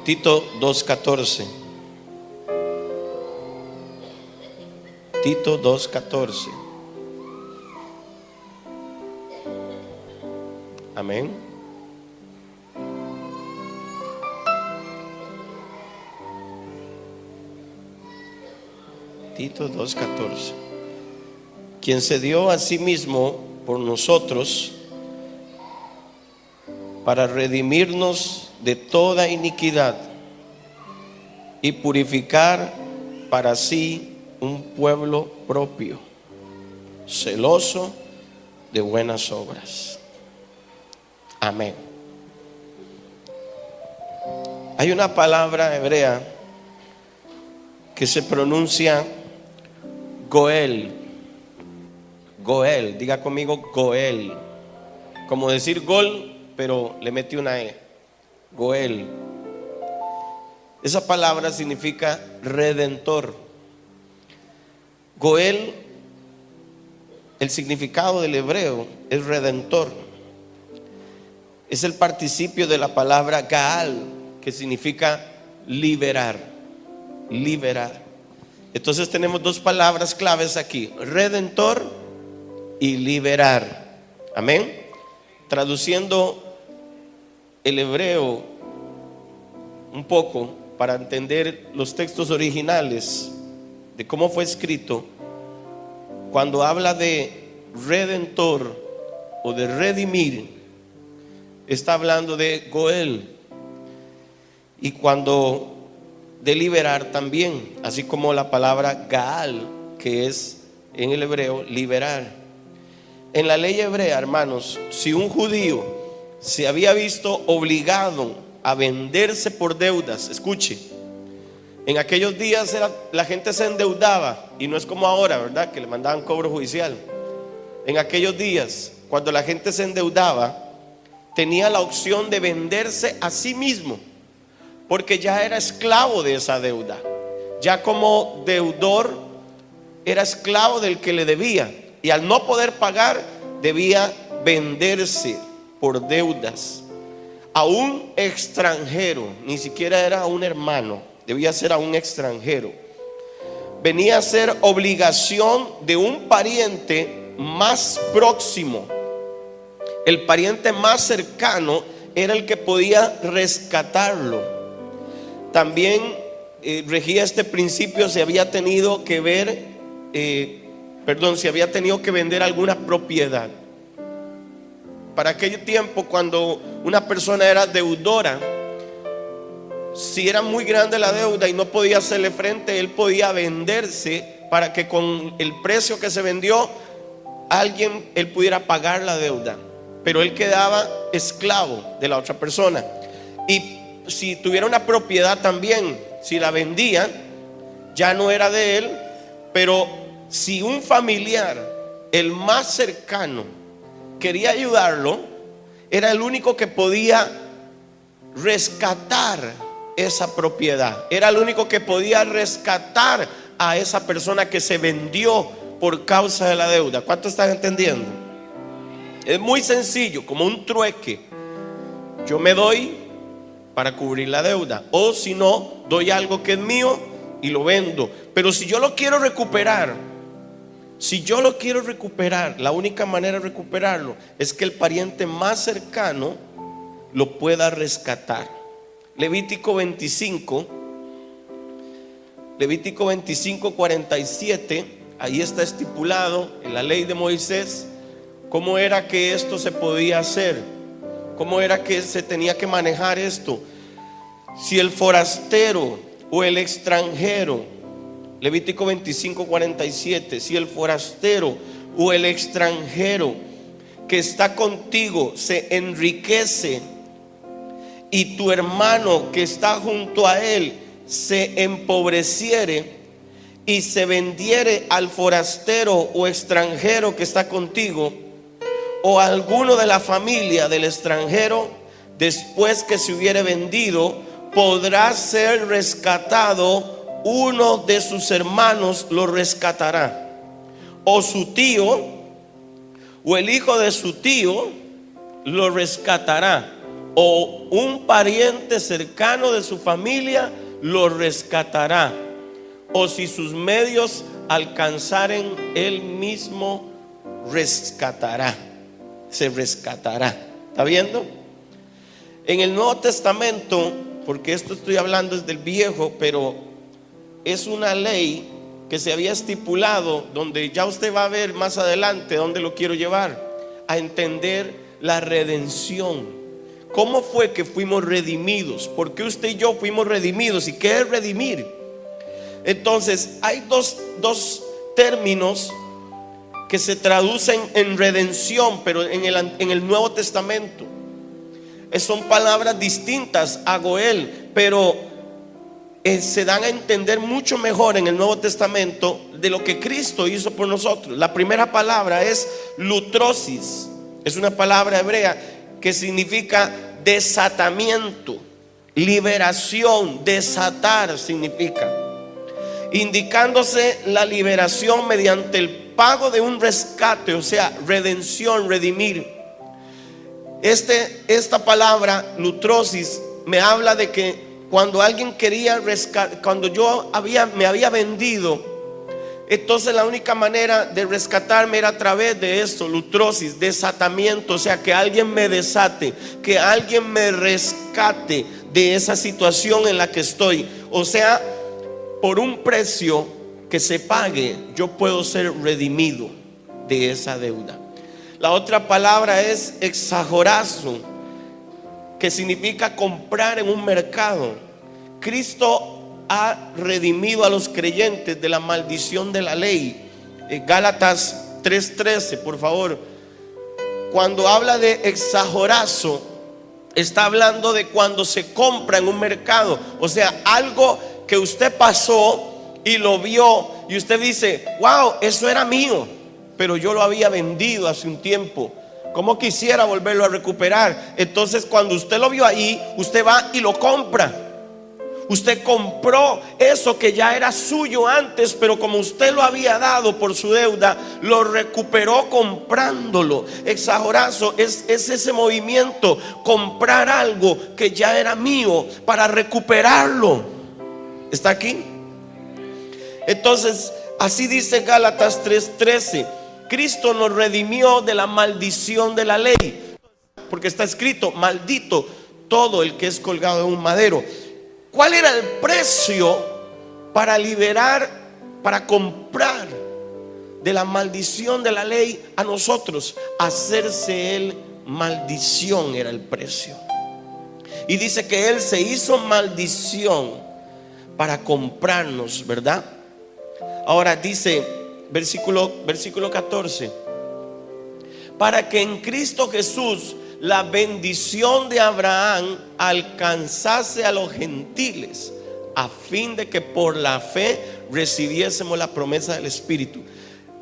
Tito 2:14. Tito 2:14. Amén. Tito 2:14. Quien se dio a sí mismo por nosotros para redimirnos de toda iniquidad y purificar para sí un pueblo propio, celoso de buenas obras. Amén. Hay una palabra hebrea que se pronuncia Goel. Goel, diga conmigo Goel. Como decir gol, pero le metí una E. Goel. Esa palabra significa redentor. Goel, el significado del hebreo es redentor. Es el participio de la palabra Gaal, que significa liberar. Liberar. Entonces tenemos dos palabras claves aquí: redentor y liberar. Amén. Traduciendo el hebreo un poco para entender los textos originales de cómo fue escrito, cuando habla de redentor o de redimir, está hablando de Goel. Y cuando de liberar también, así como la palabra Gaal, que es en el hebreo liberar. En la ley hebrea, hermanos, si un judío se había visto obligado a venderse por deudas, escuche, en aquellos días la gente se endeudaba, y no es como ahora, ¿verdad?, que le mandaban cobro judicial. En aquellos días, cuando la gente se endeudaba, tenía la opción de venderse a sí mismo, porque ya era esclavo de esa deuda. Ya como deudor era esclavo del que le debía, y al no poder pagar debía venderse por deudas a un extranjero. Ni siquiera era a un hermano, debía ser a un extranjero. Venía a ser obligación de un pariente más próximo. El pariente más cercano era el que podía rescatarlo. También regía este principio si había tenido que ver, si había tenido que vender alguna propiedad. Para aquel tiempo, cuando una persona era deudora, si era muy grande la deuda y no podía hacerle frente, él podía venderse para que con el precio que se vendió, él pudiera pagar la deuda. Pero él quedaba esclavo de la otra persona. Y si tuviera una propiedad también, si la vendía, ya no era de él. Pero si un familiar, el más cercano, quería ayudarlo, era el único que podía rescatar esa propiedad. Era el único que podía rescatar a esa persona que se vendió por causa de la deuda. ¿Cuántos están entendiendo? Es muy sencillo, como un trueque. Yo me doy para cubrir la deuda, o si no, doy algo que es mío y lo vendo. Pero si yo lo quiero recuperar, la única manera de recuperarlo es que el pariente más cercano lo pueda rescatar. Levítico 25:47, ahí está estipulado en la ley de Moisés cómo era que esto se podía hacer, cómo era que se tenía que manejar esto. Si el forastero o el extranjero, Levítico 25:47, si el forastero o el extranjero que está contigo se enriquece y tu hermano que está junto a él se empobreciere y se vendiere al forastero o extranjero que está contigo, o a alguno de la familia del extranjero, después que se hubiere vendido, podrá ser rescatado. Uno de sus hermanos lo rescatará, o su tío o el hijo de su tío lo rescatará, o un pariente cercano de su familia lo rescatará, o si sus medios alcanzaren, él mismo rescatará, se rescatará. ¿Está viendo? En el Nuevo Testamento, porque esto estoy hablando desde el Viejo, pero es una ley que se había estipulado, donde ya usted va a ver más adelante dónde lo quiero llevar, a entender la redención. ¿Cómo fue que fuimos redimidos? ¿Por qué usted y yo fuimos redimidos? ¿Y qué es redimir? Entonces hay dos términos que se traducen en redención, pero en el Nuevo Testamento son palabras distintas a goel, pero se dan a entender mucho mejor en el Nuevo Testamento de lo que Cristo hizo por nosotros. La primera palabra es lutrosis, es una palabra hebrea que significa desatamiento, liberación. Desatar significa, indicándose la liberación mediante el pago de un rescate, o sea, redención, redimir. Esta palabra lutrosis me habla de que cuando alguien quería rescatar, cuando me había vendido, entonces la única manera de rescatarme era a través de esto, lutrosis, desatamiento, o sea, que alguien me desate, que alguien me rescate de esa situación en la que estoy. O sea, por un precio que se pague, yo puedo ser redimido de esa deuda. La otra palabra es exagorazo, que significa comprar en un mercado. Cristo ha redimido a los creyentes de la maldición de la ley. Gálatas 3:13, por favor. Cuando habla de exagorazo, está hablando de cuando se compra en un mercado. O sea, algo que usted pasó y lo vio y usted dice: wow, eso era mío, pero yo lo había vendido hace un tiempo. ¿Cómo quisiera volverlo a recuperar? Entonces, cuando usted lo vio ahí, usted va y lo compra. Usted compró eso que ya era suyo antes, pero como usted lo había dado por su deuda, lo recuperó comprándolo. Exagorazo es ese movimiento, comprar algo que ya era mío para recuperarlo. ¿Está aquí? Entonces, así dice Gálatas 3:13. Cristo nos redimió de la maldición de la ley, porque está escrito: maldito todo el que es colgado en un madero. ¿Cuál era el precio para liberar, para comprar de la maldición de la ley a nosotros? Hacerse Él maldición era el precio. Y dice que Él se hizo maldición para comprarnos, ¿verdad? Ahora dice, versículo 14: para que en Cristo Jesús la bendición de Abraham alcanzase a los gentiles, a fin de que por la fe recibiésemos la promesa del Espíritu.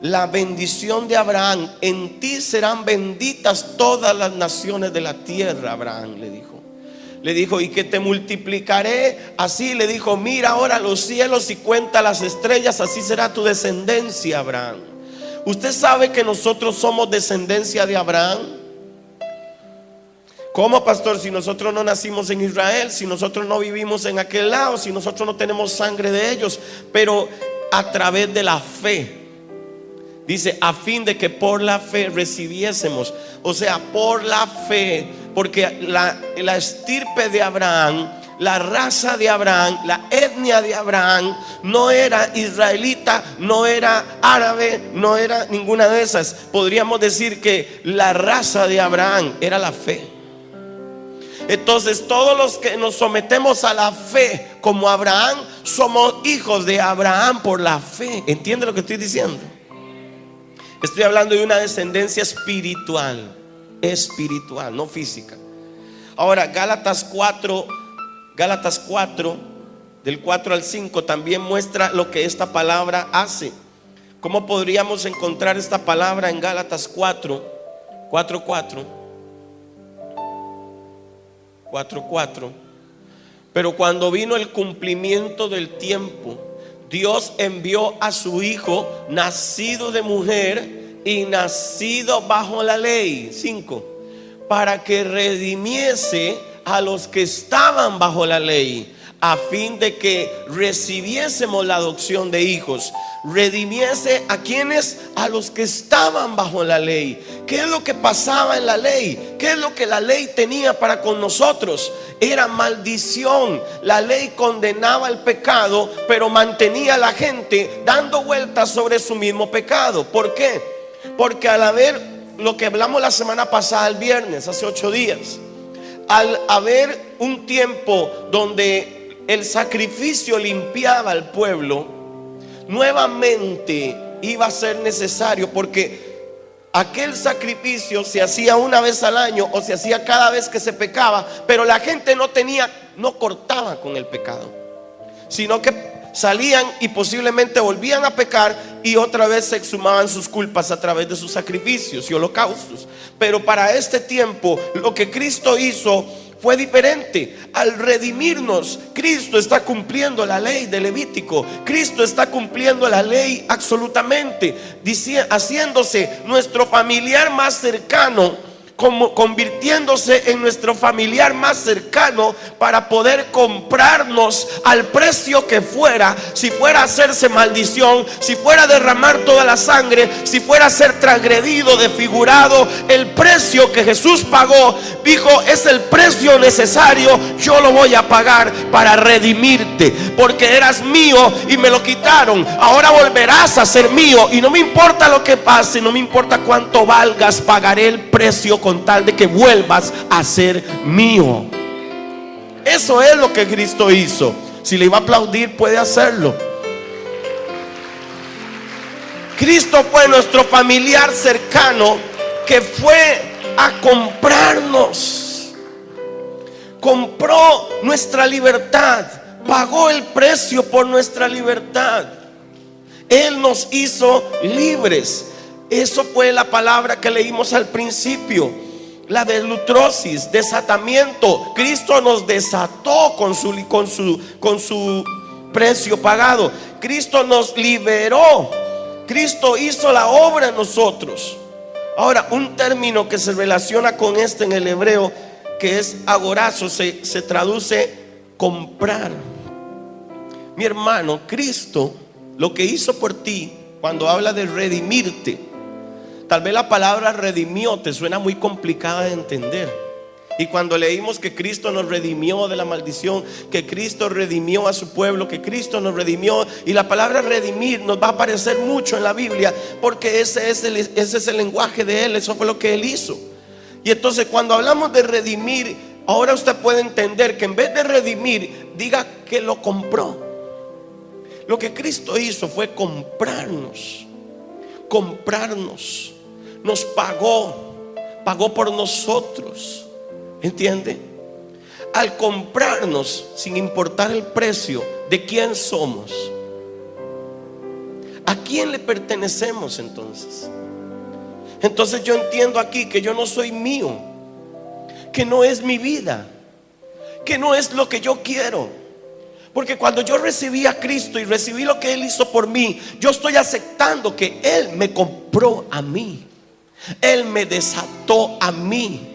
La bendición de Abraham: en ti serán benditas todas las naciones de la tierra. Abraham le dijo, y que te multiplicaré así. Le dijo: mira ahora los cielos y cuenta las estrellas, así será tu descendencia, Abraham. Usted sabe que nosotros somos descendencia de Abraham. ¿Cómo, pastor? Si nosotros no nacimos en Israel, si nosotros no vivimos en aquel lado, si nosotros no tenemos sangre de ellos, pero a través de la fe. Dice: a fin de que por la fe recibiésemos. O sea, por la fe, porque la estirpe de Abraham, la raza de Abraham, la etnia de Abraham no era israelita, no era árabe, no era ninguna de esas. Podríamos decir que la raza de Abraham era la fe. Entonces, todos los que nos sometemos a la fe como Abraham, somos hijos de Abraham por la fe. ¿Entiende lo que estoy diciendo? Estoy hablando de una descendencia espiritual, no física. Ahora, Gálatas 4, del 4 al 5, también muestra lo que esta palabra hace. ¿Cómo podríamos encontrar esta palabra en Gálatas 4:4? Pero cuando vino el cumplimiento del tiempo, Dios envió a su Hijo, nacido de mujer y nacido bajo la ley, 5, para que redimiese a los que estaban bajo la ley, a fin de que recibiésemos la adopción de hijos. Redimiese a quienes, a los que estaban bajo la ley. ¿Qué es lo que pasaba en la ley? ¿Qué es lo que la ley tenía para con nosotros? Era maldición. La ley condenaba el pecado, pero mantenía a la gente dando vueltas sobre su mismo pecado. ¿Por qué? Porque al haber lo que hablamos la semana pasada, el viernes, hace 8 días, al haber un tiempo donde el sacrificio limpiaba al pueblo, nuevamente iba a ser necesario, porque aquel sacrificio se hacía una vez al año o se hacía cada vez que se pecaba, pero la gente no cortaba con el pecado, sino que salían y posiblemente volvían a pecar y otra vez se exhumaban sus culpas a través de sus sacrificios y holocaustos. Pero para este tiempo lo que Cristo hizo fue diferente. Al redimirnos, Cristo está cumpliendo la ley de Levítico. Cristo está cumpliendo la ley absolutamente, haciéndose nuestro familiar más cercano, como convirtiéndose en nuestro familiar más cercano, para poder comprarnos al precio que fuera. Si fuera a hacerse maldición, si fuera a derramar toda la sangre, si fuera a ser transgredido, desfigurado, el precio que Jesús pagó, dijo: es el precio necesario, yo lo voy a pagar para redimirte, porque eras mío y me lo quitaron, ahora volverás a ser mío, y no me importa lo que pase, no me importa cuánto valgas, pagaré el precio con tal de que vuelvas a ser mío. Eso es lo que Cristo hizo. Si le iba a aplaudir, puede hacerlo. Cristo fue nuestro familiar cercano que fue a comprarnos. Compró nuestra libertad, pagó el precio por nuestra libertad. Él nos hizo libres. Eso fue la palabra que leímos al principio, la deslutrosis, desatamiento. Cristo nos desató con su precio pagado. Cristo nos liberó. Cristo hizo la obra en nosotros. Ahora, un término que se relaciona con este en el hebreo, que es agorazo, se traduce comprar. Mi hermano, Cristo lo que hizo por ti, cuando habla de redimirte, tal vez la palabra redimió te suena muy complicada de entender. Y cuando leímos que Cristo nos redimió de la maldición, que Cristo redimió a su pueblo, que Cristo nos redimió, y la palabra redimir nos va a aparecer mucho en la Biblia, porque ese es el lenguaje de Él. Eso fue lo que Él hizo. Y entonces, cuando hablamos de redimir, ahora usted puede entender que en vez de redimir, diga que lo compró. Lo que Cristo hizo fue comprarnos. Nos pagó por nosotros. ¿Entiende? Al comprarnos, sin importar el precio de quién somos, ¿a quién le pertenecemos entonces? Entonces yo entiendo aquí que yo no soy mío, que no es mi vida, que no es lo que yo quiero. Porque cuando yo recibí a Cristo y recibí lo que Él hizo por mí, yo estoy aceptando que Él me compró a mí. Él me desató a mí.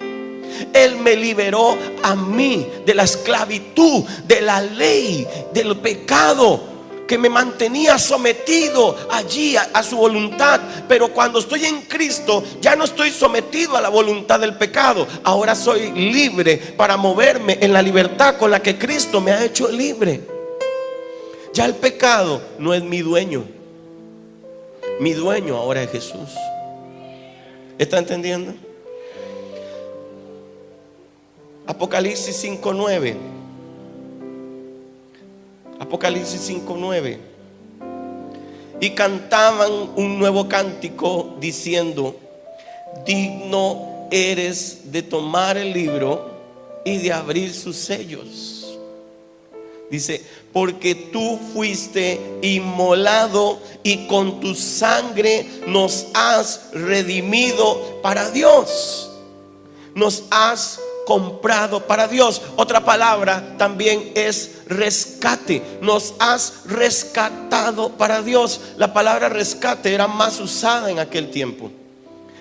Él me liberó a mí de la esclavitud, de la ley, del pecado que me mantenía sometido allí a su voluntad. Pero cuando estoy en Cristo, ya no estoy sometido a la voluntad del pecado. Ahora soy libre para moverme en la libertad con la que Cristo me ha hecho libre. Ya el pecado no es mi dueño. Mi dueño ahora es Jesús. ¿Está entendiendo? Apocalipsis 5:9. Apocalipsis 5:9. Y cantaban un nuevo cántico diciendo: digno eres de tomar el libro y de abrir sus sellos. Dice: porque tú fuiste inmolado y con tu sangre nos has redimido para Dios. Nos has comprado para Dios. Otra palabra también es rescate. Nos has rescatado para Dios. La palabra rescate era más usada en aquel tiempo.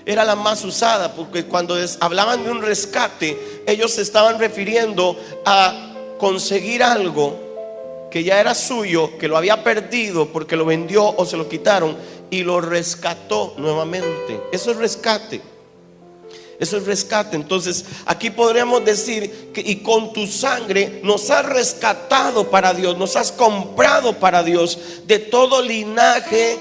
era la más usada, porque cuando hablaban de un rescate, ellos se estaban refiriendo a conseguir algo que ya era suyo, que lo había perdido porque lo vendió o se lo quitaron, y lo rescató nuevamente. Eso es rescate. Eso es rescate. Entonces aquí podríamos decir que, y con tu sangre nos has rescatado para Dios, nos has comprado para Dios de todo linaje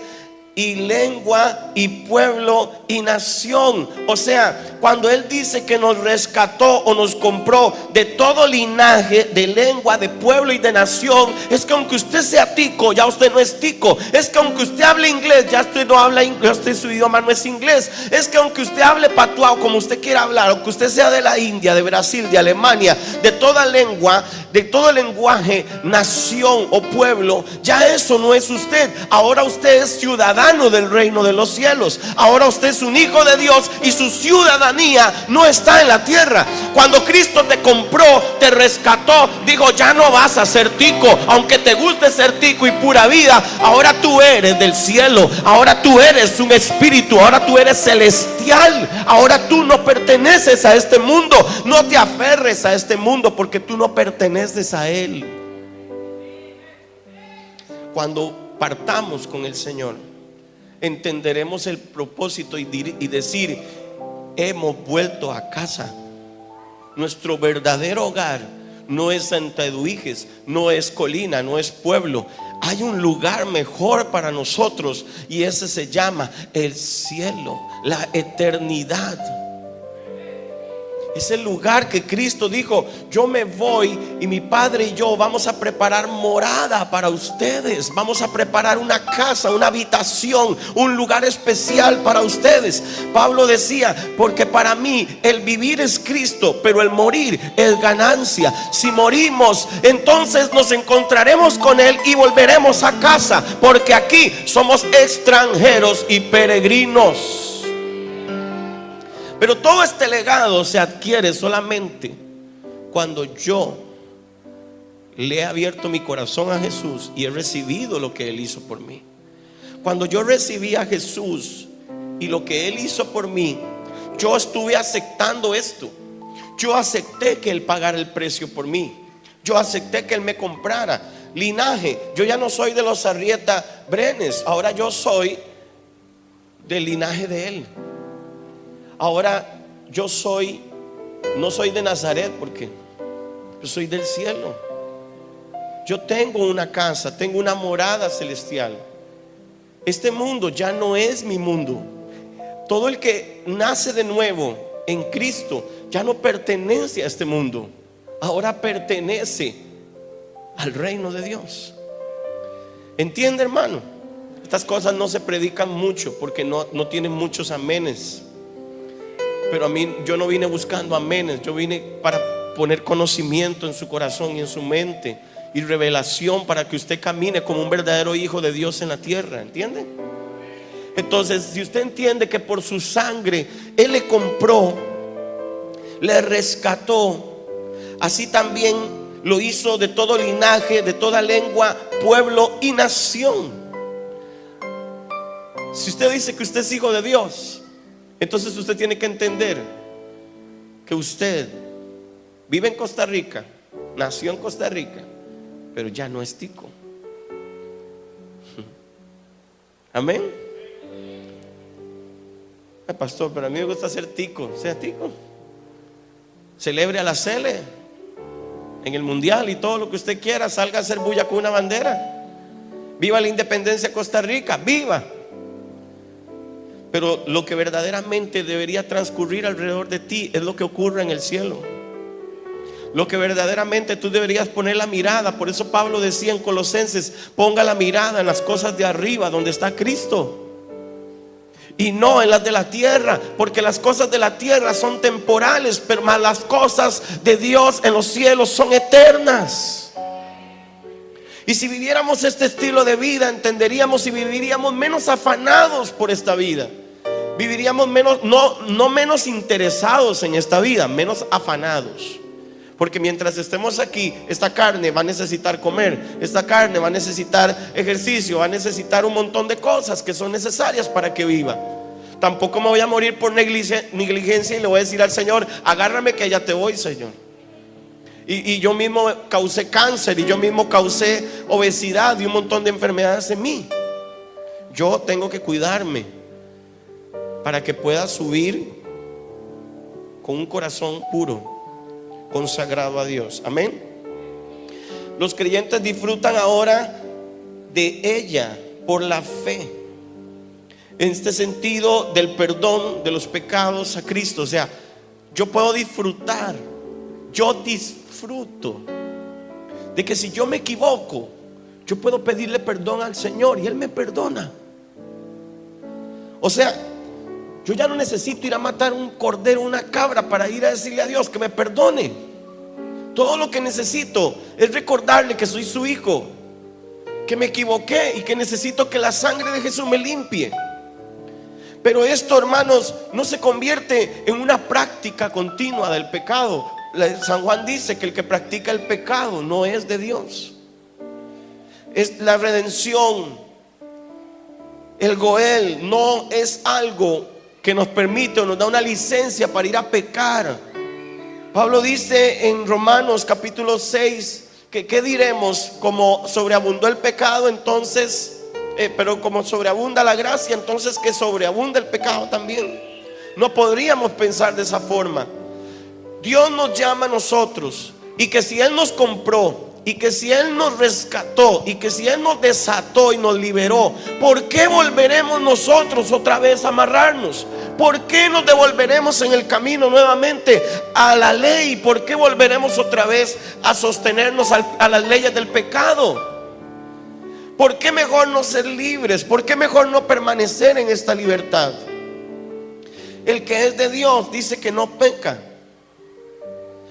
y lengua y pueblo y nación. O sea, cuando Él dice que nos rescató o nos compró de todo linaje, de lengua, de pueblo y de nación, es que aunque usted sea tico, ya usted no es tico. Es que aunque usted hable inglés, ya usted no habla inglés, su idioma no es inglés. Es que aunque usted hable patuao como usted quiera hablar, aunque usted sea de la India, de Brasil, de Alemania, de toda lengua, de todo lenguaje, nación o pueblo, ya eso no es usted. Ahora usted es ciudadano del reino de los cielos. Ahora usted es un hijo de Dios y su ciudadanía no está en la tierra. Cuando Cristo te compró, te rescató, dijo: ya no vas a ser tico, aunque te guste ser tico y pura vida. Ahora tú eres del cielo, ahora tú eres un espíritu, ahora tú eres celestial. Ahora tú no perteneces a este mundo. No te aferres a este mundo, porque tú no perteneces a él. Cuando partamos con el Señor, entenderemos el propósito y decir: hemos vuelto a casa. Nuestro verdadero hogar no es Santa Eduviges, no es Colina, no es pueblo. Hay un lugar mejor para nosotros, y ese se llama el cielo, la eternidad. Es el lugar que Cristo dijo: yo me voy y mi Padre y yo vamos a preparar morada para ustedes. Vamos a preparar una casa, una habitación, un lugar especial para ustedes. Pablo decía: porque para mí el vivir es Cristo, pero el morir es ganancia. Si morimos, entonces nos encontraremos con Él y volveremos a casa, porque aquí somos extranjeros y peregrinos. Pero todo este legado se adquiere solamente cuando yo le he abierto mi corazón a Jesús y he recibido lo que Él hizo por mí. Cuando yo recibí a Jesús y lo que Él hizo por mí, yo estuve aceptando esto. Yo acepté que Él pagara el precio por mí. Yo acepté que Él me comprara. Linaje: yo ya no soy de los Arrieta Brenes, ahora yo soy del linaje de Él. Ahora yo no soy de Nazaret, porque yo soy del cielo. Yo tengo una casa, tengo una morada celestial. Este mundo ya no es mi mundo. Todo el que nace de nuevo en Cristo ya no pertenece a este mundo. Ahora pertenece al reino de Dios. ¿Entiende, hermano? Estas cosas no se predican mucho porque no tienen muchos amenes. Pero a mí, yo no vine buscando amenes. Yo vine para poner conocimiento en su corazón y en su mente, y revelación para que usted camine como un verdadero hijo de Dios en la tierra. ¿Entiende? Entonces, si usted entiende que por su sangre Él le compró, le rescató, así también lo hizo de todo linaje, de toda lengua, pueblo y nación. Si usted dice que usted es hijo de Dios, entonces usted tiene que entender que usted vive en Costa Rica, nació en Costa Rica, pero ya no es tico. Amén. Pastor, pero a mí me gusta ser tico. Sea tico. Celebre a la Cele en el mundial y todo lo que usted quiera. Salga a hacer bulla con una bandera. Viva la independencia de Costa Rica, viva. Pero lo que verdaderamente debería transcurrir alrededor de ti es lo que ocurre en el cielo. Lo que verdaderamente tú deberías poner la mirada. Por eso Pablo decía en Colosenses: ponga la mirada en las cosas de arriba, donde está Cristo, y no en las de la tierra, porque las cosas de la tierra son temporales, pero más las cosas de Dios en los cielos son eternas. Y si viviéramos este estilo de vida, entenderíamos y viviríamos menos afanados por esta vida. Viviríamos menos, no menos interesados en esta vida, menos afanados. Porque mientras estemos aquí, esta carne va a necesitar comer, esta carne va a necesitar ejercicio, va a necesitar un montón de cosas que son necesarias para que viva. tampoco me voy a morir por negligencia y le voy a decir al Señor, agárrame que ya te voy, Señor. Y yo mismo causé cáncer, y yo mismo causé obesidad y un montón de enfermedades en mí. Yo tengo que cuidarme para que pueda subir con un corazón puro, consagrado a Dios. Amén. Los creyentes disfrutan ahora de ella por la fe, en este sentido del perdón de los pecados a Cristo. O sea, yo puedo disfrutar, yo disfruto de que si yo me equivoco, yo puedo pedirle perdón al Señor y Él me perdona. O sea, yo ya no necesito ir a matar un cordero, una cabra, para ir a decirle a Dios que me perdone. Todo lo que necesito es recordarle que soy su hijo, que me equivoqué y que necesito que la sangre de Jesús me limpie. Pero esto, hermanos, no se convierte en una práctica continua del pecado. San Juan dice que el que practica el pecado no es de Dios. Es la redención, el Goel, no es algo que nos permite o nos da una licencia para ir a pecar. Pablo dice en Romanos capítulo 6 que ¿qué diremos? Como sobreabundó el pecado, entonces pero como sobreabunda la gracia, entonces que sobreabunda el pecado también. No podríamos pensar de esa forma. Dios nos llama a nosotros, y que si Él nos compró, y que si Él nos rescató, y que si Él nos desató y nos liberó, ¿por qué volveremos nosotros otra vez a amarrarnos? ¿Por qué nos devolveremos en el camino nuevamente a la ley? ¿Por qué volveremos otra vez a sostenernos a las leyes del pecado? ¿Por qué mejor no ser libres? ¿Por qué mejor no permanecer en esta libertad? El que es de Dios dice que no peca.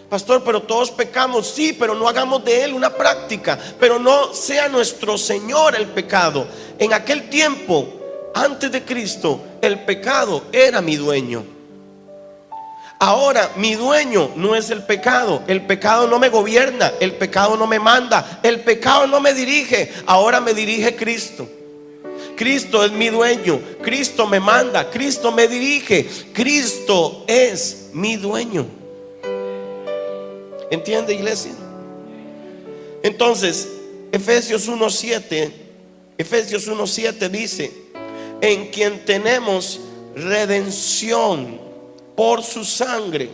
Pastor, pero todos pecamos. Sí, pero no hagamos de él una práctica. Pero no sea nuestro Señor el pecado. En aquel tiempo, antes de Cristo, el pecado era mi dueño. Ahora mi dueño no es el pecado. El pecado no me gobierna, el pecado no me manda, el pecado no me dirige. Ahora me dirige Cristo. Cristo es mi dueño, Cristo me manda, Cristo me dirige, Cristo es mi dueño. ¿Entiende, iglesia? Entonces, Efesios 1:7 dice: en quien tenemos redención por su sangre,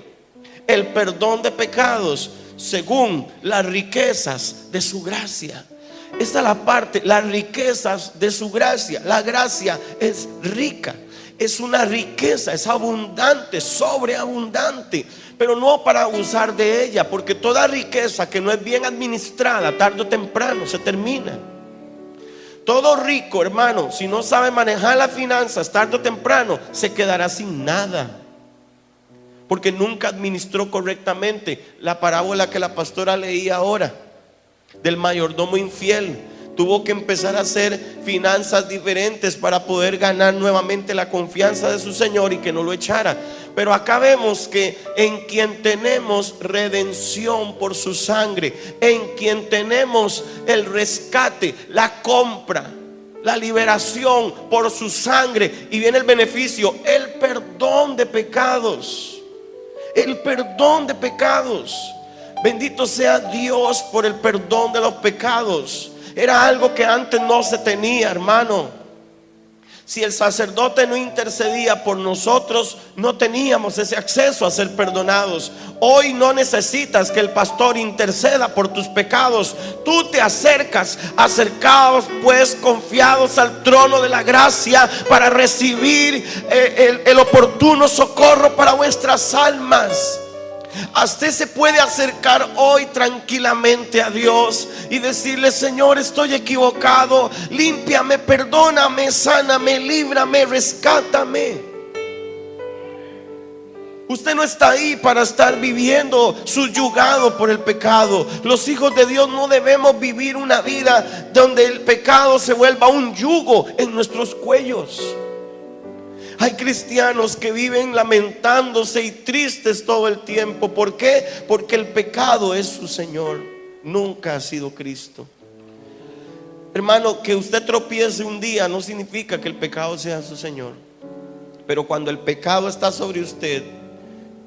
el perdón de pecados según las riquezas de su gracia. Esta es la parte, las riquezas de su gracia. La gracia es rica, es una riqueza, es abundante, sobreabundante, pero no para abusar de ella, porque toda riqueza que no es bien administrada, tarde o temprano se termina. Todo rico, hermano, si no sabe manejar las finanzas, tarde o temprano se quedará sin nada, porque nunca administró correctamente. La parábola que la pastora leía ahora del mayordomo infiel, tuvo que empezar a hacer finanzas diferentes para poder ganar nuevamente la confianza de su Señor y que no lo echara. Pero acá vemos que en quien tenemos redención por su sangre, en quien tenemos el rescate, la compra, la liberación por su sangre, y viene el beneficio, el perdón de pecados. El perdón de pecados. Bendito sea Dios por el perdón de los pecados. Era algo que antes no se tenía, hermano. Si el sacerdote no intercedía por nosotros, no teníamos ese acceso a ser perdonados. Hoy no necesitas que el pastor interceda por tus pecados. Tú te acercas, acercaos pues confiados al trono de la gracia para recibir el oportuno socorro para vuestras almas. Usted se puede acercar hoy tranquilamente a Dios y decirle: Señor, estoy equivocado, límpiame, perdóname, sáname, líbrame, rescátame. Usted no está ahí para estar viviendo subyugado por el pecado. Los hijos de Dios no debemos vivir una vida donde el pecado se vuelva un yugo en nuestros cuellos. Hay cristianos que viven lamentándose y tristes todo el tiempo. ¿Por qué? Porque el pecado es su Señor, nunca ha sido Cristo. Hermano, que usted tropiece un día no significa que el pecado sea su Señor. Pero cuando el pecado está sobre usted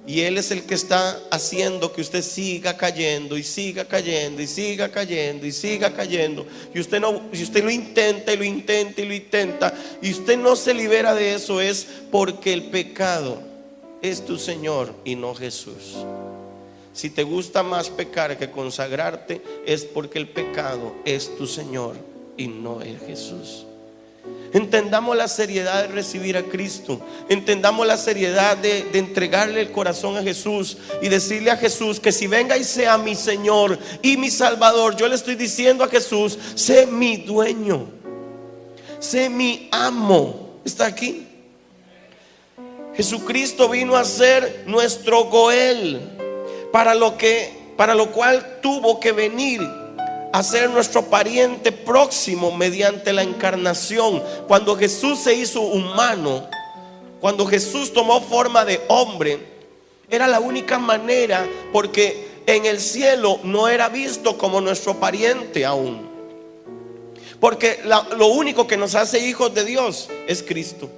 y Él es el que está haciendo que usted siga cayendo y siga cayendo y siga cayendo y siga cayendo, y usted no, si usted lo intenta y lo intenta y lo intenta y usted no se libera de eso, es porque el pecado es tu Señor y no Jesús. Si te gusta más pecar que consagrarte, es porque el pecado es tu Señor y no es Jesús. Entendamos la seriedad de recibir a Cristo. Entendamos la seriedad de entregarle el corazón a Jesús y decirle a Jesús que si venga y sea mi Señor y mi Salvador, yo le estoy diciendo a Jesús: sé mi dueño, sé mi amo. ¿Está aquí? Jesucristo vino a ser nuestro Goel, para lo cual tuvo que venir a ser nuestro pariente próximo mediante la encarnación. Cuando Jesús se hizo humano, cuando Jesús tomó forma de hombre, era la única manera, porque en el cielo no era visto como nuestro pariente aún. Porque lo único que nos hace hijos de Dios es Cristo,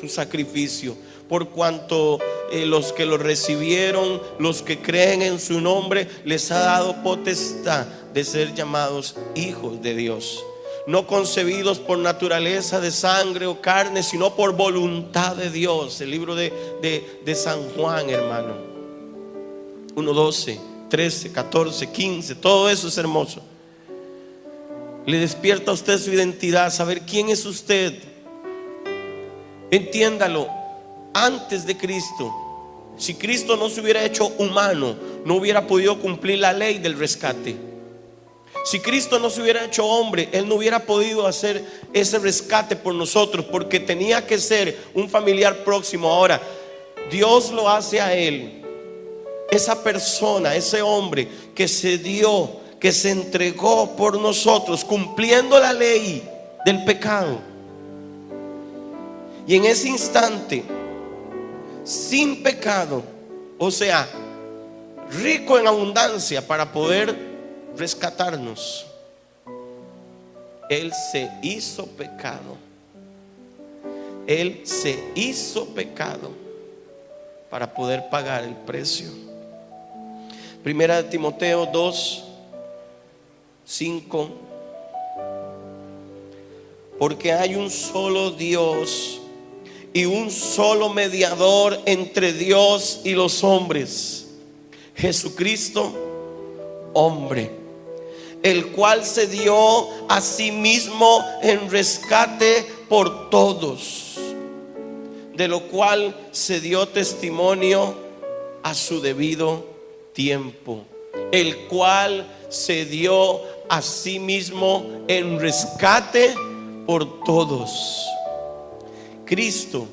su sacrificio. Por cuanto los que lo recibieron, los que creen en su nombre, les ha dado potestad de ser llamados hijos de Dios, no concebidos por naturaleza de sangre o carne, sino por voluntad de Dios. El libro de San Juan, hermano, 1:12, 13, 14, 15, todo eso es hermoso. Le despierta a usted su identidad, saber quién es usted. Entiéndalo. Antes de Cristo, si Cristo no se hubiera hecho humano, no hubiera podido cumplir la ley del rescate. Si Cristo no se hubiera hecho hombre, Él no hubiera podido hacer ese rescate por nosotros, porque tenía que ser un familiar próximo. Ahora, Dios lo hace a Él, esa persona, ese hombre que se dio, que se entregó por nosotros, cumpliendo la ley del pecado. Y en ese instante, sin pecado, o sea, rico en abundancia para poder rescatarnos, Él se hizo pecado. Él se hizo pecado para poder pagar el precio. Primera de Timoteo 2:5. Porque hay un solo Dios y un solo mediador entre Dios y los hombres, Jesucristo, hombre, el cual se dio a sí mismo en rescate por todos, de lo cual se dio testimonio a su debido tiempo. El cual se dio a sí mismo en rescate por todos. Cristo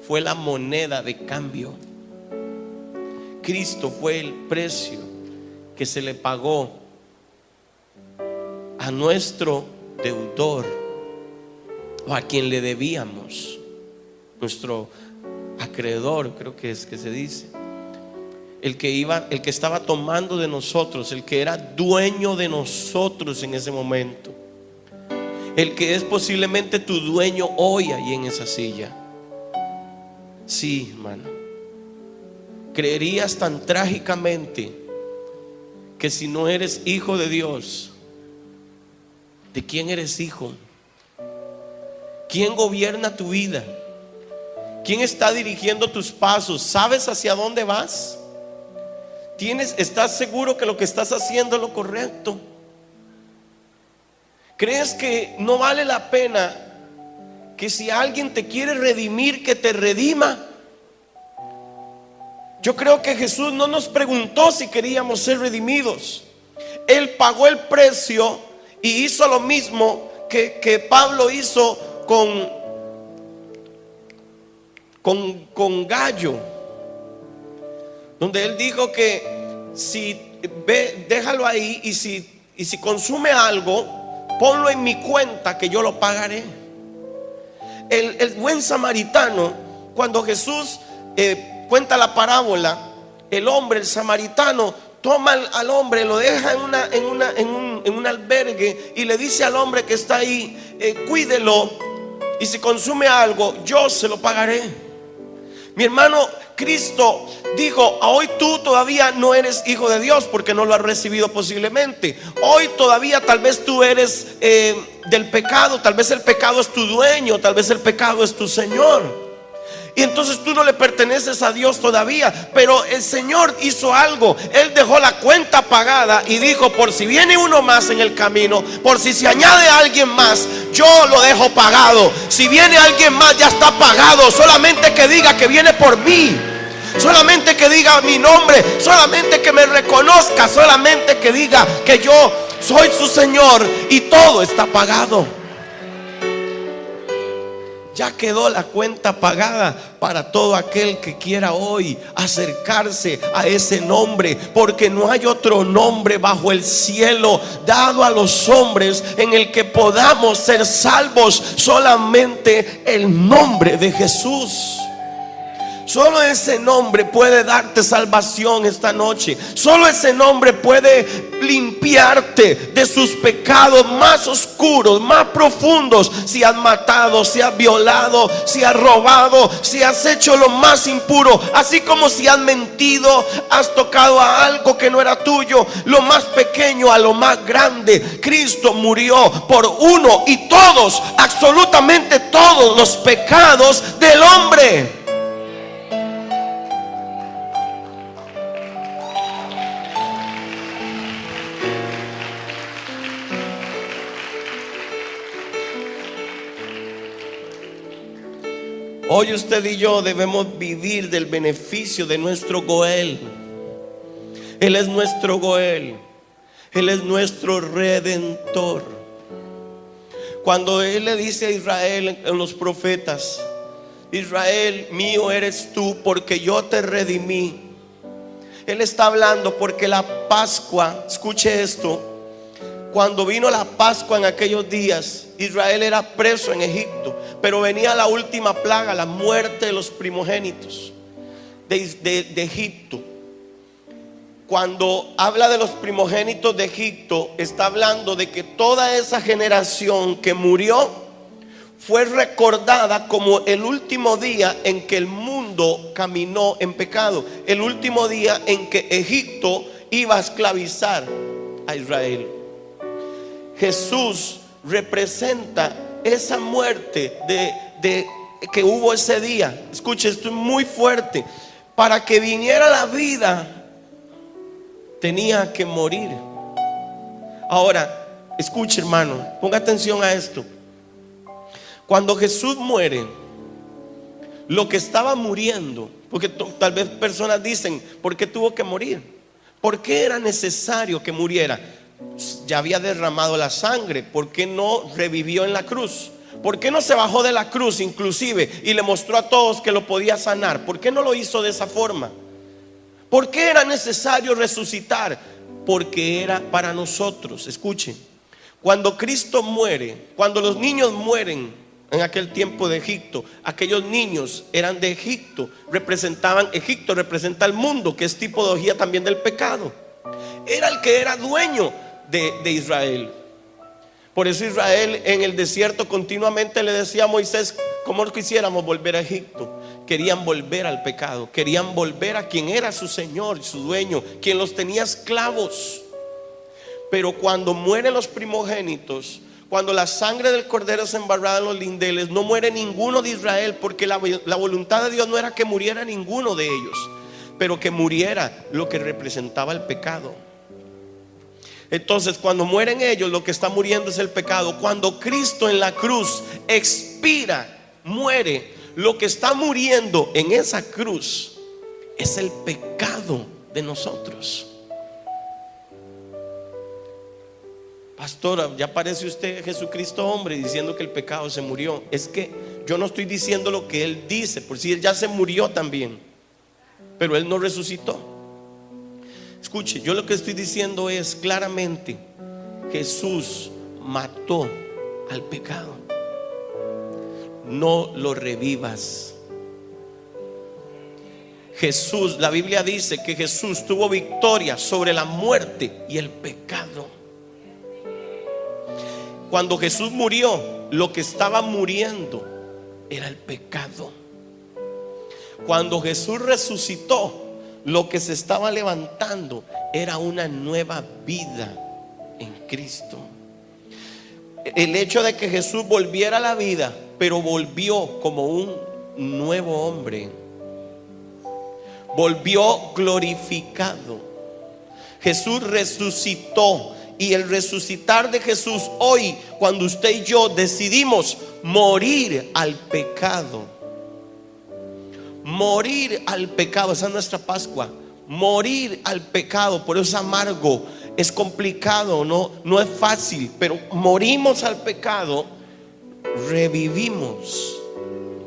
fue la moneda de cambio. Cristo fue el precio que se le pagó a nuestro deudor, o a quien le debíamos, nuestro acreedor, creo que es que se dice, el que estaba tomando de nosotros, el que era dueño de nosotros en ese momento, el que es posiblemente tu dueño hoy ahí en esa silla. Sí, hermano, creerías tan trágicamente que si no eres hijo de Dios, ¿de quién eres hijo? ¿Quién gobierna tu vida? ¿Quién está dirigiendo tus pasos? ¿Sabes hacia dónde vas? ¿Estás seguro que lo que estás haciendo es lo correcto? ¿Crees que no vale la pena que si alguien te quiere redimir, que te redima? Yo creo que Jesús no nos preguntó si queríamos ser redimidos. Él pagó el precio y hizo lo mismo que Pablo hizo con Gallo, donde él dijo que si déjalo ahí, y si consume algo, ponlo en mi cuenta que yo lo pagaré. El buen samaritano, cuando Jesús cuenta la parábola, el samaritano toma al hombre, lo deja en un albergue y le dice al hombre que está ahí, cuídelo. y si consume algo, yo se lo pagaré. Mi hermano, Cristo dijo: hoy tú todavía no eres hijo de Dios porque no lo has recibido posiblemente. Hoy todavía tal vez tú eres del pecado. Tal vez el pecado es tu dueño, tal vez el pecado es tu Señor. Y entonces tú no le perteneces a Dios todavía. Pero el Señor hizo algo. Él dejó la cuenta pagada y dijo: por si viene uno más en el camino, por si se añade alguien más, yo lo dejo pagado. Si viene alguien más, ya está pagado. Solamente que diga que viene por mí, solamente que diga mi nombre, solamente que me reconozca, solamente que diga que yo soy su Señor, y todo está pagado. Ya quedó la cuenta pagada para todo aquel que quiera hoy acercarse a ese nombre, porque no hay otro nombre bajo el cielo dado a los hombres en el que podamos ser salvos, solamente el nombre de Jesús. Solo ese nombre puede darte salvación esta noche. Solo ese nombre puede limpiarte de sus pecados más oscuros, más profundos. Si has matado, si has violado, si has robado, si has hecho lo más impuro, así como si has mentido, has tocado a algo que no era tuyo, lo más pequeño a lo más grande. Cristo murió por uno y todos, absolutamente todos los pecados del hombre. Hoy usted y yo debemos vivir del beneficio de nuestro Goel. Él es nuestro Goel. Él es nuestro Redentor. Cuando Él le dice a Israel en los profetas: Israel, mío eres tú porque yo te redimí. Él está hablando porque la Pascua, escuche esto, cuando vino la Pascua en aquellos días, Israel era preso en Egipto, pero venía la última plaga, la muerte de los primogénitos de Egipto. Cuando habla de los primogénitos de Egipto, está hablando de que toda esa generación que murió fue recordada como el último día en que el mundo caminó en pecado, el último día en que Egipto iba a esclavizar a Israel. Jesús representa esa muerte de que hubo ese día. Escuche, esto es muy fuerte. Para que viniera la vida, tenía que morir. Ahora, escuche, hermano, ponga atención a esto. Cuando Jesús muere, lo que estaba muriendo, porque tal vez personas dicen: ¿por qué tuvo que morir? ¿Por qué era necesario que muriera? Ya había derramado la sangre. ¿Por qué no revivió en la cruz? ¿Por qué no se bajó de la cruz inclusive y le mostró a todos que lo podía sanar? ¿Por qué no lo hizo de esa forma? ¿Por qué era necesario resucitar? Porque era para nosotros. Escuchen, cuando Cristo muere, cuando los niños mueren en aquel tiempo de Egipto, aquellos niños eran de Egipto, Egipto representa el mundo, que es tipología también del pecado. Era el que era dueño de Israel. Por eso Israel en el desierto continuamente le decía a Moisés: ¿cómo quisiéramos volver a Egipto? Querían volver al pecado, querían volver a quien era su Señor, su dueño, quien los tenía esclavos. Pero cuando mueren los primogénitos, cuando la sangre del cordero se embarraba en los lindeles, no muere ninguno de Israel, porque la voluntad de Dios no era que muriera ninguno de ellos, pero que muriera lo que representaba el pecado. Entonces, cuando mueren ellos, lo que está muriendo es el pecado. Cuando Cristo en la cruz expira, muere, lo que está muriendo en esa cruz es el pecado de nosotros. Pastora, ya parece usted Jesucristo hombre diciendo que el pecado se murió. Es que yo no estoy diciendo lo que Él dice, por si Él ya se murió también, pero Él no resucitó. Escuche, yo lo que estoy diciendo es claramente: Jesús mató al pecado. No lo revivas. Jesús, la Biblia dice que Jesús tuvo victoria sobre la muerte y el pecado. Cuando Jesús murió, lo que estaba muriendo era el pecado. Cuando Jesús resucitó, lo que se estaba levantando era una nueva vida en Cristo. El hecho de que Jesús volviera a la vida, pero volvió como un nuevo hombre, volvió glorificado. Jesús resucitó, y el resucitar de Jesús hoy, cuando usted y yo decidimos morir al pecado, morir al pecado, esa es nuestra Pascua, morir al pecado. Por eso es amargo, es complicado, no es fácil, pero morimos al pecado, revivimos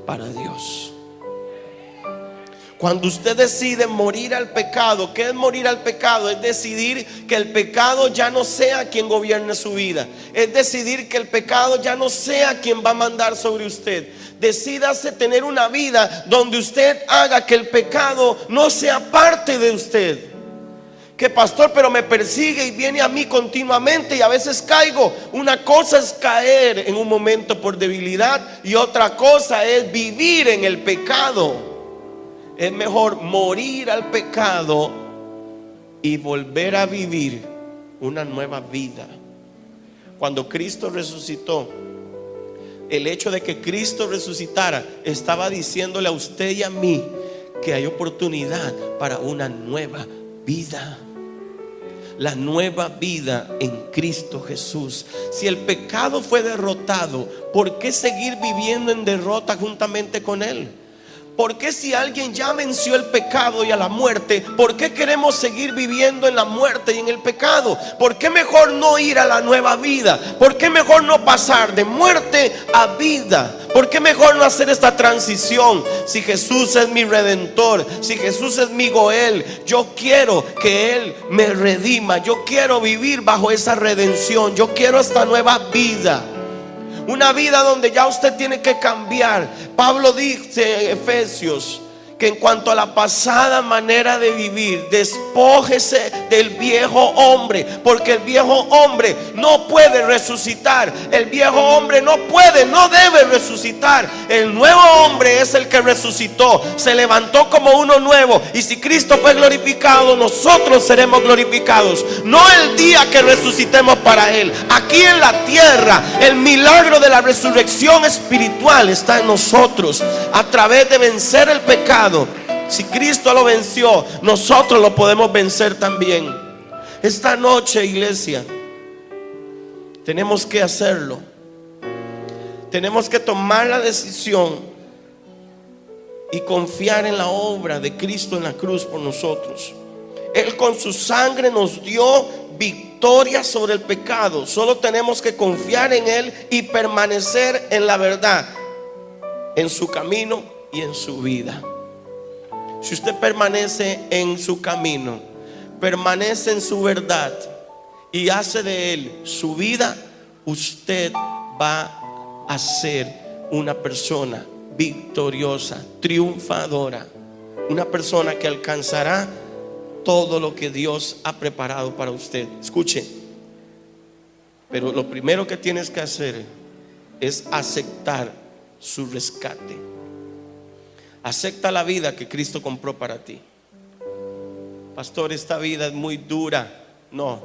para Dios. Cuando usted decide morir al pecado, ¿qué es morir al pecado? Es decidir que el pecado ya no sea quien gobierne su vida. Es decidir que el pecado ya no sea quien va a mandar sobre usted. Decídase tener una vida donde usted haga que el pecado no sea parte de usted. Que pastor, pero me persigue y viene a mí continuamente y a veces caigo. Una cosa es caer en un momento por debilidad y otra cosa es vivir en el pecado. Es mejor morir al pecado y volver a vivir una nueva vida. Cuando Cristo resucitó, el hecho de que Cristo resucitara estaba diciéndole a usted y a mí que hay oportunidad para una nueva vida. La nueva vida en Cristo Jesús. Si el pecado fue derrotado, ¿por qué seguir viviendo en derrota juntamente con Él? ¿Por qué, si alguien ya venció el pecado y a la muerte, por qué queremos seguir viviendo en la muerte y en el pecado? ¿Por qué mejor no ir a la nueva vida? ¿Por qué mejor no pasar de muerte a vida? ¿Por qué mejor no hacer esta transición? Si Jesús es mi redentor, si Jesús es mi Goel, yo quiero que Él me redima. Yo quiero vivir bajo esa redención. Yo quiero esta nueva vida. Una vida donde ya usted tiene que cambiar. Pablo dice en Efesios que en cuanto a la pasada manera de vivir, despójese del viejo hombre, porque el viejo hombre no puede resucitar. El viejo hombre no debe resucitar. El nuevo hombre es el que resucitó, se levantó como uno nuevo. Y si Cristo fue glorificado, nosotros seremos glorificados. No el día que resucitemos para Él. Aquí en la tierra, el milagro de la resurrección espiritual está en nosotros, a través de vencer el pecado. Si Cristo lo venció, nosotros lo podemos vencer también. Esta noche, iglesia, tenemos que hacerlo. Tenemos que tomar la decisión y confiar en la obra de Cristo en la cruz por nosotros. Él con su sangre nos dio victoria sobre el pecado. Solo tenemos que confiar en Él y permanecer en la verdad, en su camino y en su vida. Si usted permanece en su camino, permanece en su verdad y hace de Él su vida, usted va a ser una persona victoriosa, triunfadora, una persona que alcanzará todo lo que Dios ha preparado para usted. Escuche, pero lo primero que tienes que hacer es aceptar su rescate. Acepta la vida que Cristo compró para ti. Pastor, esta vida es muy dura. No.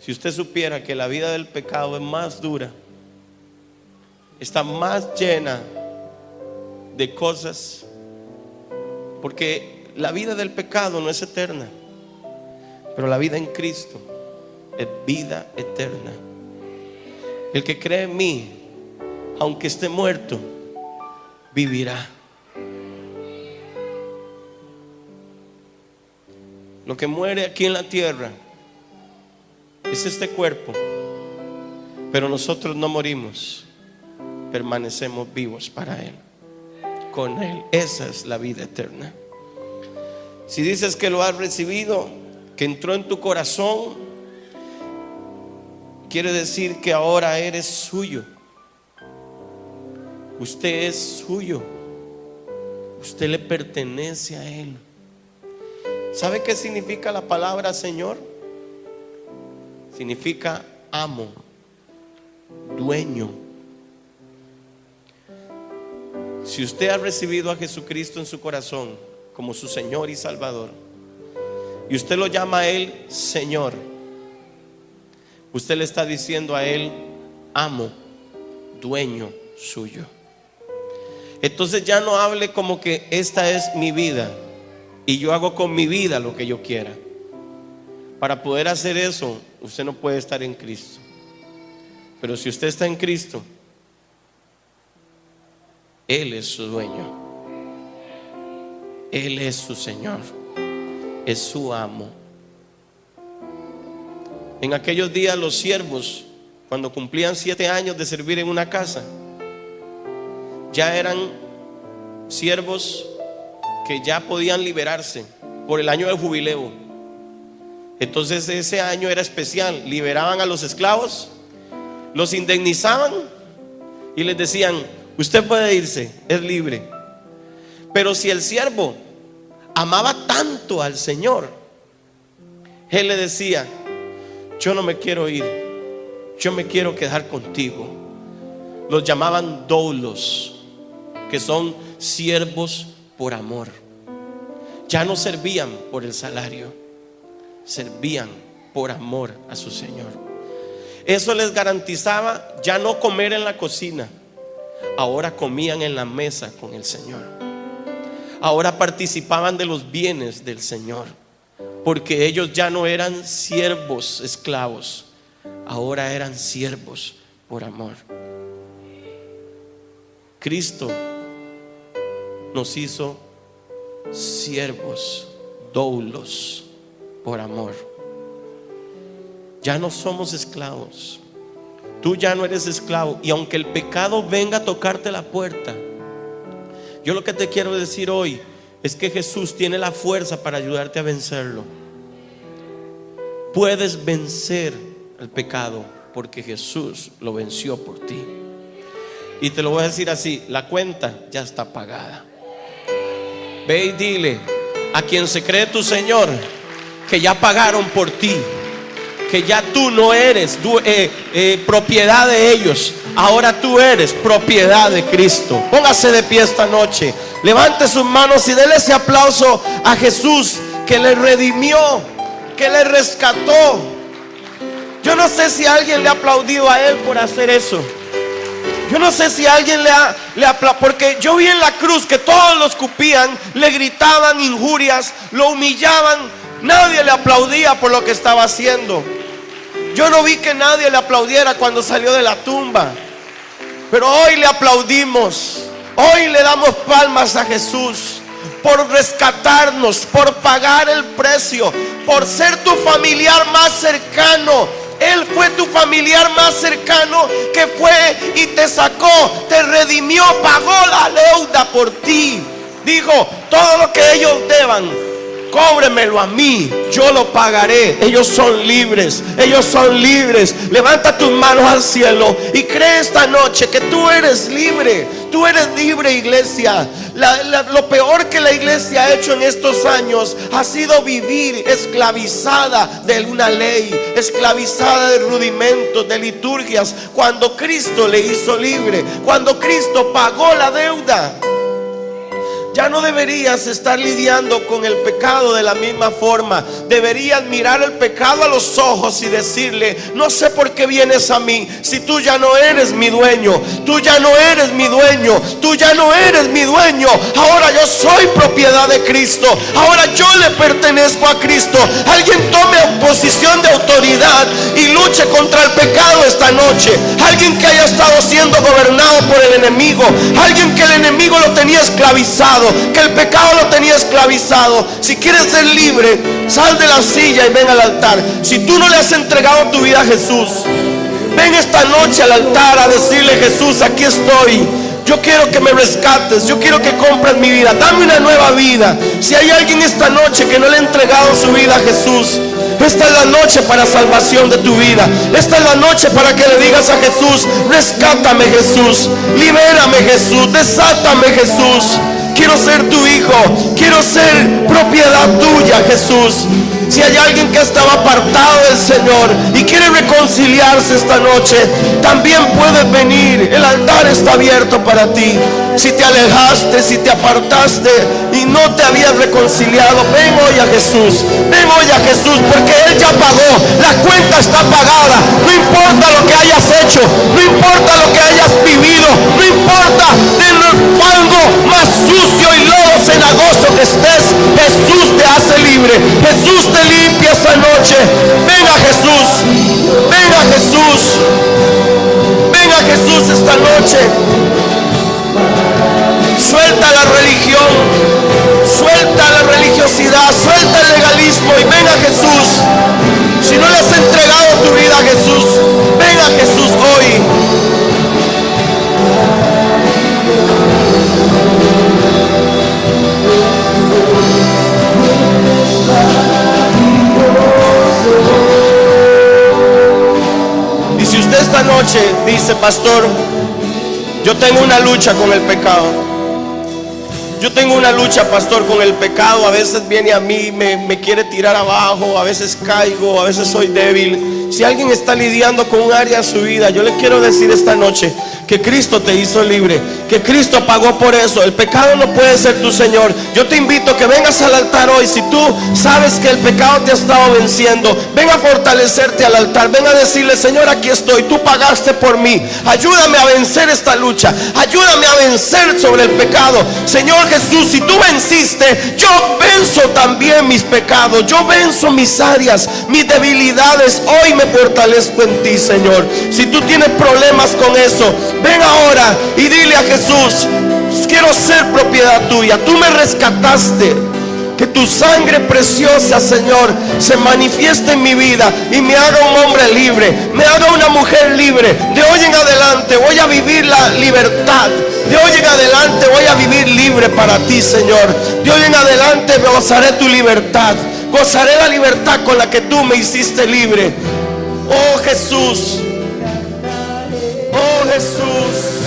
Si usted supiera que la vida del pecado es más dura, está más llena de cosas, porque la vida del pecado no es eterna, pero la vida en Cristo es vida eterna. El que cree en mí, aunque esté muerto, vivirá. Lo que muere aquí en la tierra es este cuerpo, pero nosotros no morimos, permanecemos vivos para Él, con Él. Esa es la vida eterna. Si dices que lo has recibido, que entró en tu corazón, quiere decir que ahora eres suyo. Usted es suyo. Usted le pertenece a Él. ¿Sabe qué significa la palabra Señor? Significa amo, dueño. Si usted ha recibido a Jesucristo en su corazón como su Señor y Salvador, y usted lo llama a Él Señor, usted le está diciendo a Él amo, dueño suyo. Entonces ya no hable como que esta es mi vida y yo hago con mi vida lo que yo quiera. Para poder hacer eso, usted no puede estar en Cristo. Pero si usted está en Cristo, Él es su dueño, Él es su Señor, es su amo. En aquellos días los siervos, cuando cumplían 7 años de servir en una casa, ya eran siervos que ya podían liberarse por el año del jubileo. Entonces ese año era especial. Liberaban a los esclavos, los indemnizaban y les decían: usted puede irse, es libre. Pero si el siervo amaba tanto al Señor, él le decía: yo no me quiero ir, yo me quiero quedar contigo. Los llamaban doulos, que son siervos por amor. Ya no servían por el salario, servían por amor a su Señor. Eso les garantizaba ya no comer en la cocina. Ahora comían en la mesa con el Señor. Ahora participaban de los bienes del Señor, porque ellos ya no eran siervos esclavos, ahora eran siervos por amor. Cristo nos hizo siervos, doulos, por amor. Ya no somos esclavos. Tú ya no eres esclavo. Y aunque el pecado venga a tocarte la puerta, yo lo que te quiero decir hoy es que Jesús tiene la fuerza para ayudarte a vencerlo. Puedes vencer el pecado porque Jesús lo venció por ti. Y te lo voy a decir así: la cuenta ya está pagada. Ve y dile a quien se cree tu Señor que ya pagaron por ti, que ya tú no eres propiedad de ellos, ahora tú eres propiedad de Cristo. Póngase de pie esta noche, levante sus manos y déle ese aplauso a Jesús, que le redimió, que le rescató. Yo no sé si alguien le ha aplaudido a Él por hacer eso. Yo no sé si alguien le aplaudió, porque yo vi en la cruz que todos lo escupían, le gritaban injurias, lo humillaban. Nadie le aplaudía por lo que estaba haciendo. Yo no vi que nadie le aplaudiera cuando salió de la tumba. Pero hoy le aplaudimos. Hoy le damos palmas a Jesús por rescatarnos, por pagar el precio, por ser tu familiar más cercano. Él fue tu familiar más cercano, que fue y te sacó, te redimió, pagó la deuda por ti. Dijo: todo lo que ellos deban, cóbremelo a mí, yo lo pagaré. Ellos son libres, ellos son libres. Levanta tus manos al cielo y cree esta noche que tú eres libre. Tú eres libre, iglesia. Lo peor que la iglesia ha hecho en estos años ha sido vivir esclavizada de una ley, esclavizada de rudimentos, de liturgias, cuando Cristo le hizo libre, cuando Cristo pagó la deuda. Ya no deberías estar lidiando con el pecado de la misma forma. Deberías mirar el pecado a los ojos y decirle: no sé por qué vienes a mí, si tú ya no eres mi dueño. Tú ya no eres mi dueño. Tú ya no eres mi dueño. Ahora yo soy propiedad de Cristo. Ahora yo le pertenezco a Cristo. Alguien tome posición de autoridad y luche contra el pecado esta noche. Alguien que haya estado siendo gobernado por el enemigo. Alguien que el enemigo lo tenía esclavizado, que el pecado lo tenía esclavizado. Si quieres ser libre, sal de la silla y ven al altar. Si tú no le has entregado tu vida a Jesús, ven esta noche al altar a decirle: Jesús, aquí estoy. Yo quiero que me rescates, yo quiero que compres mi vida, dame una nueva vida. Si hay alguien esta noche que no le ha entregado su vida a Jesús, esta es la noche para salvación de tu vida. Esta es la noche para que le digas a Jesús: rescátame, Jesús, libérame, Jesús, desátame, Jesús. quiero ser tu hijo, quiero ser propiedad tuya, Jesús. Si hay alguien que estaba apartado del Señor y quiere reconciliarse esta noche, también puedes venir. El altar está abierto para ti. Si te alejaste, si te apartaste y no te habías reconciliado, ven hoy a Jesús. Ven hoy a Jesús, porque Él ya pagó. La cuenta está pagada. No importa lo que hayas hecho, no importa lo que hayas vivido, no importa del fango más sucio y lodo cenagoso que estés, Jesús te hace libre. Jesús te limpia esta noche. Ven a Jesús. Ven a Jesús. Ven a Jesús esta noche. Suelta la religión, suelta la religiosidad, suelta el legalismo y ven a Jesús. Si no le has entregado tu vida a Jesús, ven a Jesús hoy. Y si usted esta noche dice, pastor, yo tengo una lucha con el pecado. Yo tengo una lucha, pastor, con el pecado. A veces viene a mí, me quiere tirar abajo. A veces caigo, a veces soy débil. Si alguien está lidiando con un área de su vida, yo le quiero decir esta noche que Cristo te hizo libre, que Cristo pagó por eso. El pecado no puede ser tu Señor. Yo te invito a que vengas al altar hoy. Si tú sabes que el pecado te ha estado venciendo, ven a fortalecerte al altar. Ven a decirle, Señor, aquí estoy, tú pagaste por mí. Ayúdame a vencer esta lucha. Ayúdame a vencer sobre el pecado. Señor Jesús, si tú venciste, yo venzo también mis pecados. Yo venzo mis áreas, mis debilidades. Hoy me fortalezco en ti, Señor. Si tú tienes problemas con eso, ven ahora y dile a Jesús, quiero ser propiedad tuya. Tú me rescataste. Que tu sangre preciosa, Señor, se manifieste en mi vida y me haga un hombre libre, me haga una mujer libre. De hoy en adelante voy a vivir la libertad. De hoy en adelante voy a vivir libre para ti, Señor. De hoy en adelante gozaré tu libertad. Gozaré la libertad con la que tú me hiciste libre. Oh Jesús. Oh Jesús.